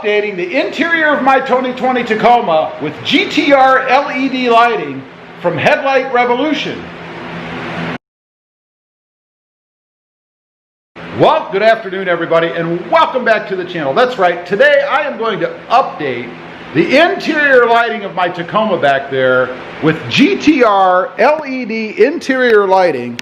updating the interior of my 2020 Tacoma with GTR LED lighting from Headlight Revolution. Well, good afternoon everybody, and welcome back to the channel. That's right, today I am going to update the interior lighting of my Tacoma back there with GTR LED interior lighting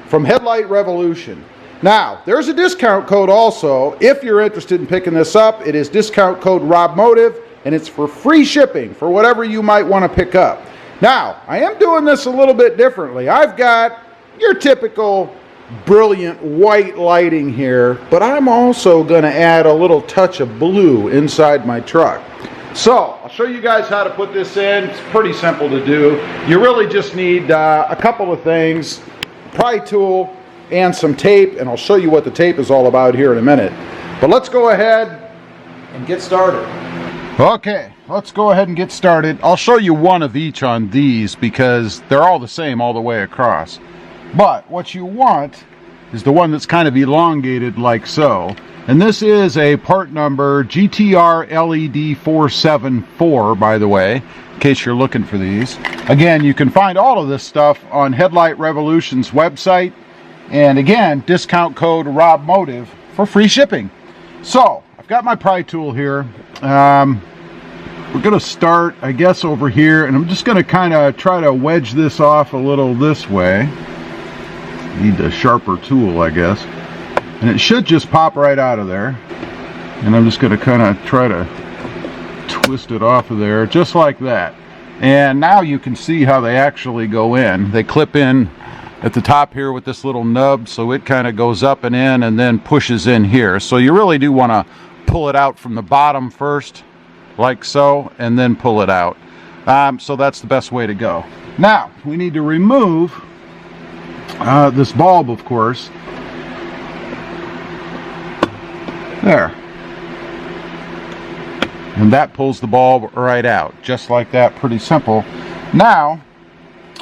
from Headlight Revolution. Now, there's a discount code also. If you're interested in picking this up, it is discount code RobMotive, and it's for free shipping for whatever you might want to pick up. Now, I am doing this a little bit differently. I've got your typical brilliant white lighting here, but I'm also going to add a little touch of blue inside my truck. So, I'll show you guys how to put this in. It's pretty simple to do. You really just need a couple of things, pry tool, and some tape, and I'll show you what the tape is all about here in a minute. But let's go ahead and get started. Okay, let's go ahead and get started. I'll show you one of each on these because they're all the same all the way across. But what you want is the one that's kind of elongated like so. And this is a part number GTR LED 474, by the way, in case you're looking for these. Again, you can find all of this stuff on Headlight Revolution's website. And again, discount code RobMotive for free shipping. So, I've got my pry tool here. We're going to start, I guess, over here. And I'm just going to kind of try to wedge this off a little this way. Need a sharper tool, I guess. And it should just pop right out of there. And I'm just going to kind of try to twist it off of there, just like that. And now you can see how they actually go in. They clip in at the top here with this little nub, so it kind of goes up and in and then pushes in here. So you really do want to pull it out from the bottom first, like so, and then pull it out. So that's the best way to go. Now, we need to remove this bulb, of course. There. And that pulls the bulb right out, just like that, pretty simple. Now,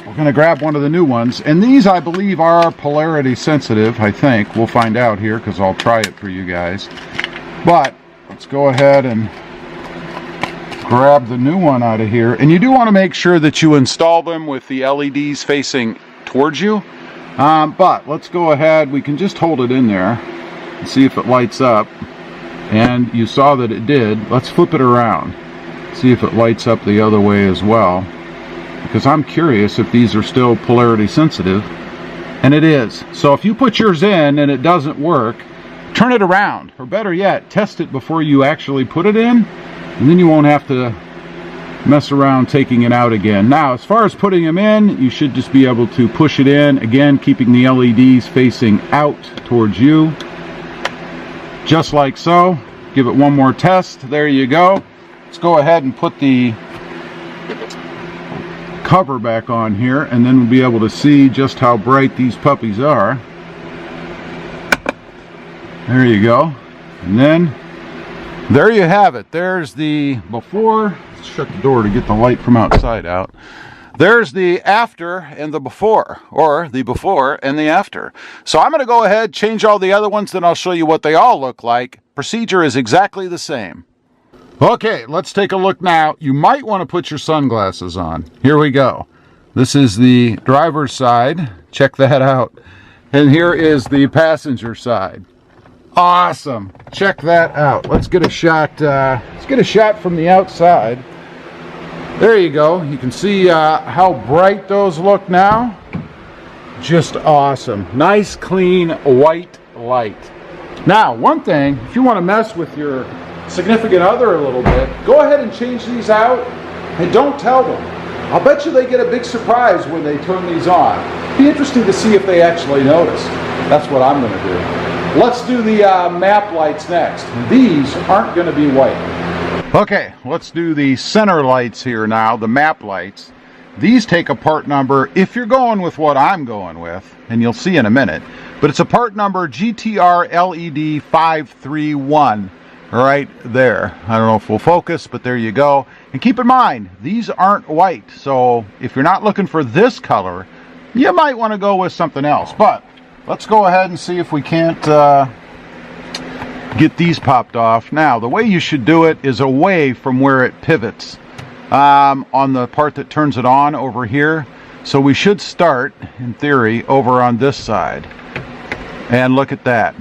we're going to grab one of the new ones, and these I believe are polarity sensitive. I think we'll find out here because I'll try it for you guys. But let's go ahead and grab the new one out of here. And you do want to make sure that you install them with the LEDs facing towards you. But let's go ahead. We can just hold it in there and see if it lights up. And you saw that it did. Let's flip it around, see if it lights up the other way as well, because I'm curious if these are still polarity sensitive. And it is. So if you put yours in and it doesn't work, turn it around, or better yet, test it before you actually put it in, and then you won't have to mess around taking it out again. Now, as far as putting them in, you should just be able to push it in, again keeping the LEDs facing out towards you, just like so. Give it one more test. There you go. Let's go ahead and put the cover back on here, and then we'll be able to see just how bright these puppies are. There you go. And then there you have it. There's the before. Let's shut the door to get the light from outside out. There's the after and the before, or the before and the after. So I'm going to go ahead, change all the other ones, then I'll show you what they all look like. Procedure is exactly the same. Okay, let's take a look now. You might want to put your sunglasses on. Here we go. This is the driver's side. Check that out. And here is the passenger side. Awesome. Check that out. Let's get a shot. Let's get a shot from the outside. There you go. You can see how bright those look now. Just awesome. Nice, clean, white light. Now, one thing, if you want to mess with your significant other a little bit, go ahead and change these out and don't tell them. I'll bet you they get a big surprise when they turn these on. It'd be interesting to see if they actually notice. That's what I'm going to do. Let's do the map lights next. These aren't going to be white. Okay, let's do the center lights here now, the map lights. These take a part number, if you're going with what I'm going with, and you'll see in a minute, but it's a part number GTR LED 531. Right there. I don't know if we'll focus, but there you go. And keep in mind, these aren't white, so if you're not looking for this color, you might want to go with something else. But let's go ahead and see if we can't get these popped off. Now, the way you should do it is away from where it pivots on the part that turns it on over here. So we should start, in theory, over on this side. And look at that.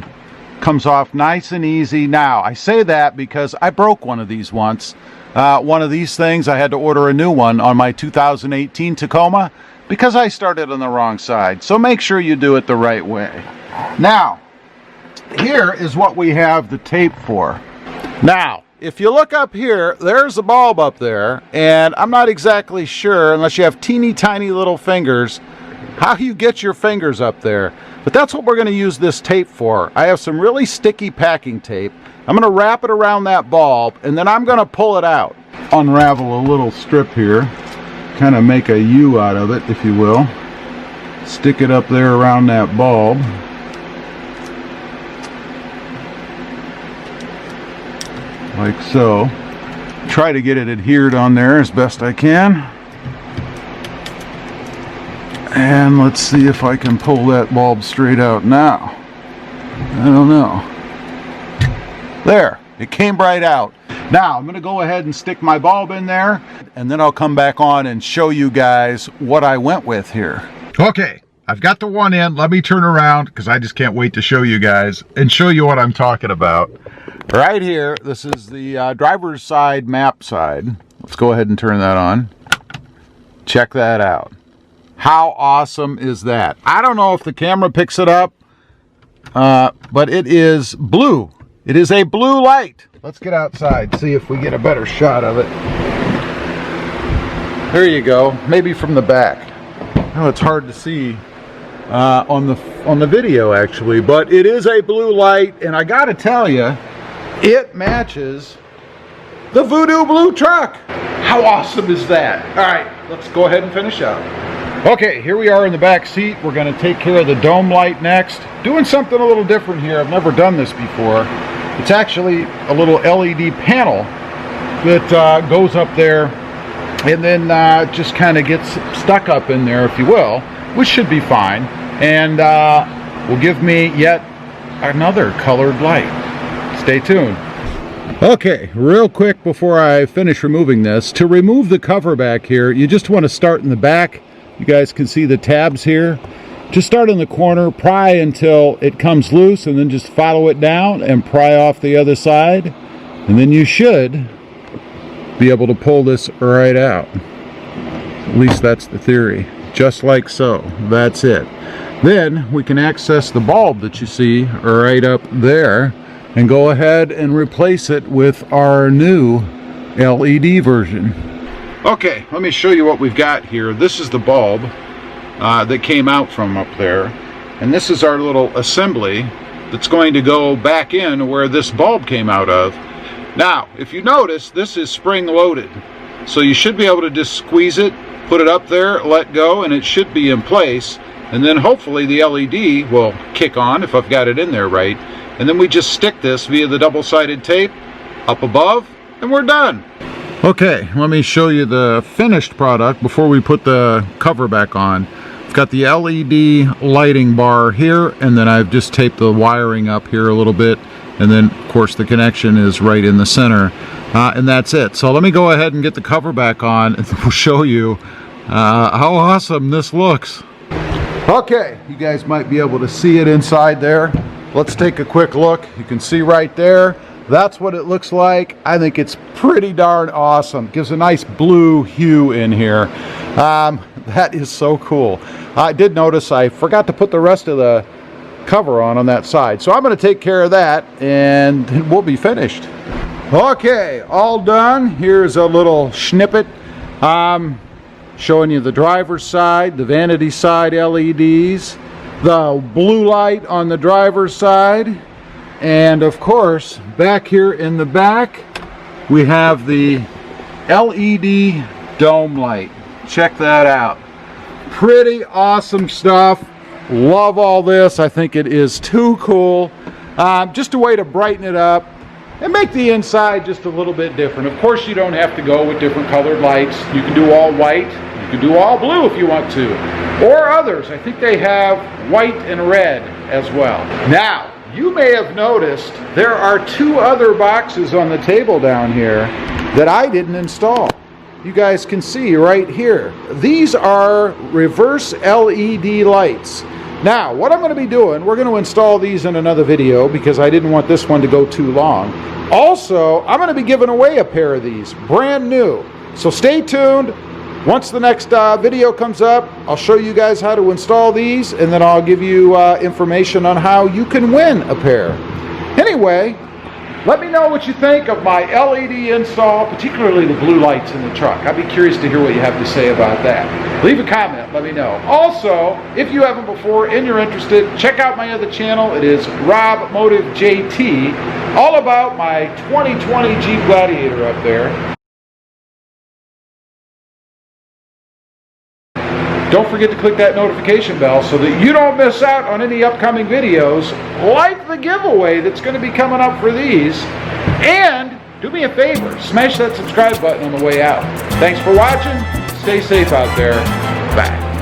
Comes off nice and easy. Now, I say that because I broke one of these once. One of these things, I had to order a new one on my 2018 Tacoma because I started on the wrong side. So make sure you do it the right way. Now, here is what we have the tape for. Now, if you look up here, there's a bulb up there, and I'm not exactly sure, unless you have teeny tiny little fingers, how you get your fingers up there. But that's what we're going to use this tape for. I have some really sticky packing tape. I'm going to wrap it around that bulb, and then I'm going to pull it out. Unravel a little strip here, kind of make a U out of it, if you will. Stick it up there around that bulb. Like so. Try to get it adhered on there as best I can. And let's see if I can pull that bulb straight out now. I don't know. There, it came right out. Now I'm going to go ahead and stick my bulb in there, and then I'll come back on and show you guys what I went with here. Okay, I've got the one in. Let me turn around because I just can't wait to show you guys and show you what I'm talking about. Right here, this is the driver's side map side. Let's go ahead and turn that on. Check that out. How awesome is that? I don't know if the camera picks it up, but it is blue. It is a blue light. Let's get outside, see if we get a better shot of it. There you go. Maybe from the back. Oh, it's hard to see on the video actually, but it is a blue light, and I gotta tell you, it matches the Voodoo Blue truck. How awesome is that? All right, let's go ahead and finish up. Okay, here we are in the back seat. We're going to take care of the dome light next. Doing something a little different here. I've never done this before. It's actually a little LED panel that goes up there and then just kind of gets stuck up in there, if you will, which should be fine, and will give me yet another colored light. Stay tuned. Okay, real quick before I finish removing this, to remove the cover back here, you just want to start in the back. You guys can see the tabs here. Just start in the corner, pry until it comes loose, and then just follow it down and pry off the other side. And then you should be able to pull this right out. At least that's the theory. Just like so. That's it. Then we can access the bulb that you see right up there and go ahead and replace it with our new LED version. Okay, let me show you what we've got here. This is the bulb that came out from up there, and this is our little assembly that's going to go back in where this bulb came out of. Now, if you notice, this is spring loaded, so you should be able to just squeeze it, put it up there, let go, and it should be in place, and then hopefully the LED will kick on if I've got it in there right. And then we just stick this via the double-sided tape up above, and we're done. Okay, let me show you the finished product before we put the cover back on. I've got the LED lighting bar here, and then I've just taped the wiring up here a little bit, and then of course the connection is right in the center, and that's it. So let me go ahead and get the cover back on, and we'll show you how awesome this looks. Okay, you guys might be able to see it inside there. Let's take a quick look. You can see right there, that's what it looks like. I think it's pretty darn awesome. Gives a nice blue hue in here. That is so cool. I did notice I forgot to put the rest of the cover on that side. So I'm going to take care of that, and we'll be finished. Okay, all done. Here's a little snippet showing you the driver's side, the vanity side LEDs, the blue light on the driver's side, and of course back here in the back we have the LED dome light. Check that out. Pretty awesome stuff. Love all this. I think it is too cool. Just a way to brighten it up and make the inside just a little bit different. Of course, you don't have to go with different colored lights. You can do all white. You can do all blue if you want to. Or others. I think they have white and red as well. Now, you may have noticed there are two other boxes on the table down here that I didn't install. You guys can see right here. These are reverse LED lights. Now, what I'm going to be doing, we're going to install these in another video because I didn't want this one to go too long. Also, I'm going to be giving away a pair of these, brand new. So stay tuned. Once the next video comes up, I'll show you guys how to install these, and then I'll give you information on how you can win a pair. Anyway, let me know what you think of my LED install, particularly the blue lights in the truck. I'd be curious to hear what you have to say about that. Leave a comment, let me know. Also, if you haven't before and you're interested, check out my other channel. It is RobMotive JT, all about my 2020 Jeep Gladiator up there. Don't forget to click that notification bell so that you don't miss out on any upcoming videos like the giveaway that's going to be coming up for these. And do me a favor, smash that subscribe button on the way out. Thanks for watching. Stay safe out there. Bye.